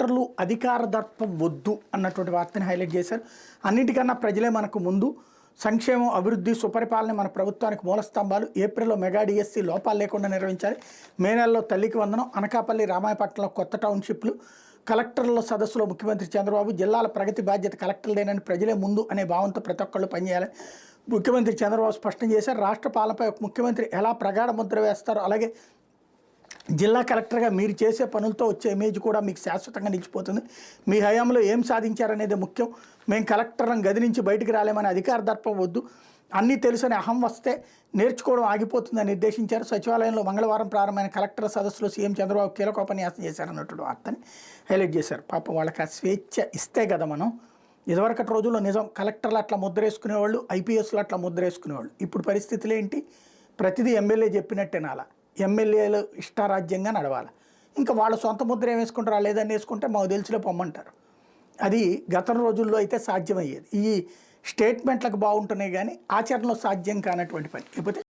కలెక్టర్లు అధికార దర్పం వద్దు అన్నటువంటి వార్తని హైలైట్ చేశారు. అన్నిటికన్నా ప్రజలే మనకు ముందు, సంక్షేమం, అభివృద్ధి, సుపరిపాలన మన ప్రభుత్వానికి మూలస్తంభాలు. ఏప్రిల్లో మెగా డిఎస్సి లోపాలు లేకుండా నిర్వహించాలి. మే నెలలో తల్లికి వందనం. అనకాపల్లి, రామాయపట్నంలో కొత్త టౌన్షిప్లు. కలెక్టర్ల సదస్సులో ముఖ్యమంత్రి చంద్రబాబు, జిల్లాల ప్రగతి బాధ్యత కలెక్టర్లేనని ప్రజలే ముందు అనే భావంతో ప్రతి ఒక్కళ్ళు పనిచేయాలి ముఖ్యమంత్రి చంద్రబాబు స్పష్టం చేశారు. రాష్ట్ర పాలనపై ఒక ముఖ్యమంత్రి ఎలా ప్రగాఢ ముద్ర వేస్తారో అలాగే జిల్లా కలెక్టర్గా మీరు చేసే పనులతో వచ్చే ఇమేజ్ కూడా మీకు శాశ్వతంగా నిలిచిపోతుంది. మీ హయాంలో ఏం సాధించారనేది ముఖ్యం. మేము కలెక్టర్లను గది నుంచి బయటికి రాలేమని అధికార దర్పం వద్దు, అన్నీ తెలుసని అహం వస్తే నేర్చుకోవడం ఆగిపోతుందని నిర్దేశించారు. సచివాలయంలో మంగళవారం ప్రారంభమైన కలెక్టర్ సదస్సులో సీఎం చంద్రబాబు కీలకోపన్యాసం చేశారన్నట్టు వార్తని హైలైట్ చేశారు. పాపం వాళ్ళకి ఆ స్వేచ్ఛ ఇస్తే కదా మనం. ఇదివరకటి రోజుల్లో నిజం కలెక్టర్లు అట్లా ముద్ర వేసుకునేవాళ్ళు, ఐపీఎస్లు అట్లా ముద్ర వేసుకునేవాళ్ళు. ఇప్పుడు పరిస్థితులు ఏంటి? ప్రతిదీ ఎమ్మెల్యే చెప్పినట్టే నాలా, ఎమ్మెల్యేలు ఇష్టారాజ్యంగా నడవాలి. ఇంకా వాళ్ళ సొంత ముద్ర ఏం వేసుకుంటారా, లేదని వేసుకుంటే మాకు తెలిసిలో పొమ్మంటారు. అది గత రోజుల్లో అయితే సాధ్యమయ్యేది. ఈ స్టేట్మెంట్లకు బాగుంటున్నాయి కానీ ఆచరణలో సాధ్యం కానటువంటి పని. లేకపోతే